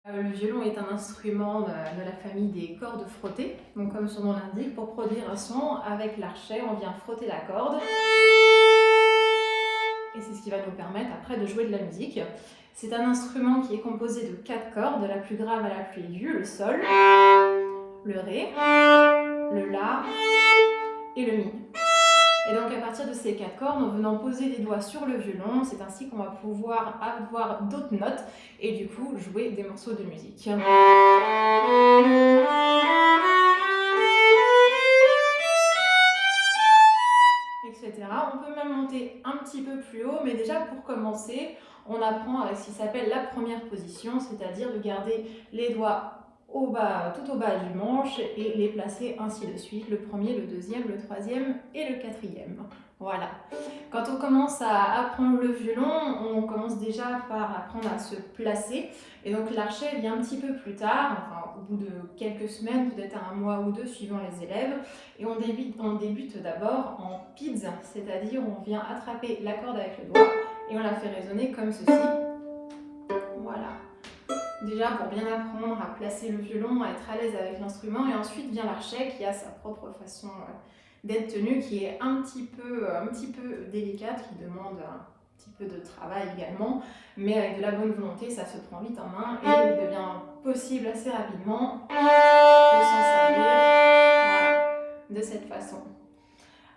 Le violon est un instrument de la famille des cordes frottées. Donc comme son nom l'indique, pour produire un son, avec l'archet, on vient frotter la corde. Et c'est ce qui va nous permettre après de jouer de la musique. C'est un instrument qui est composé de 4 cordes, de la plus grave à la plus aiguë, le sol, le ré, le la et le mi. Et donc à partir de ces 4 cordes, en venant poser les doigts sur le violon, c'est ainsi qu'on va pouvoir avoir d'autres notes et du coup jouer des morceaux de musique. Etc. On peut même monter un petit peu plus haut, mais déjà pour commencer, on apprend avec ce qui s'appelle la première position, c'est-à-dire de garder les doigts au bas, tout au bas du manche et les placer ainsi de suite, le premier, le deuxième, le troisième et le quatrième. Voilà. Quand on commence à apprendre le violon, on commence déjà par apprendre à se placer. Et donc l'archet vient un petit peu plus tard, enfin, au bout de quelques semaines, peut-être un mois ou deux suivant les élèves. Et on débute d'abord en PIDS, c'est-à-dire on vient attraper la corde avec le doigt et on la fait résonner comme ceci. Voilà. Déjà pour bien apprendre à placer le violon, à être à l'aise avec l'instrument, et ensuite vient l'archet qui a sa propre façon d'être tenu, qui est un petit peu délicate, qui demande un petit peu de travail également, mais avec de la bonne volonté, ça se prend vite en main et il devient possible assez rapidement de s'en servir, voilà, de cette façon.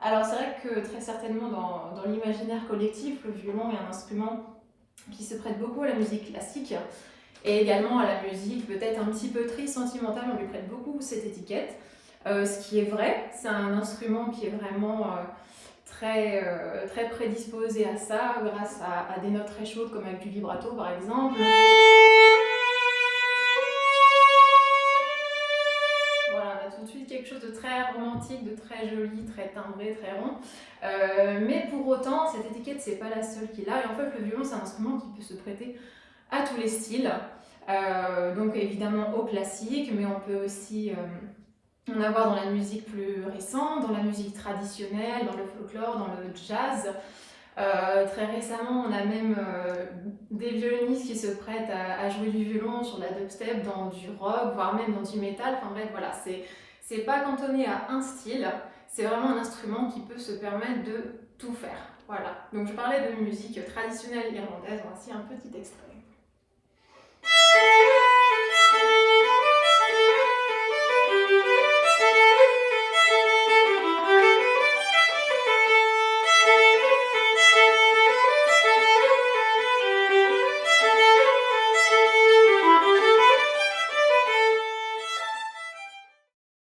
Alors c'est vrai que très certainement dans l'imaginaire collectif, le violon est un instrument qui se prête beaucoup à la musique classique et également à la musique peut-être un petit peu triste, sentimentale, on lui prête beaucoup cette étiquette. Ce qui est vrai, c'est un instrument qui est vraiment très prédisposé à ça, grâce à des notes très chaudes comme avec du vibrato par exemple. Voilà, on a tout de suite quelque chose de très romantique, de très joli, très timbré, très rond. Mais pour autant, cette étiquette, c'est pas la seule qu'il a. Et en fait, le violon, c'est un instrument qui peut se prêter à tous les styles. Donc évidemment au classique, mais on peut aussi en avoir dans la musique plus récente, dans la musique traditionnelle, dans le folklore, dans le jazz. Très récemment, on a même des violonistes qui se prêtent à jouer du violon sur la dubstep, dans du rock, voire même dans du métal. Enfin bref, voilà, c'est pas cantonné à un style, c'est vraiment un instrument qui peut se permettre de tout faire. Voilà, donc je parlais de musique traditionnelle irlandaise, voici un petit extrait.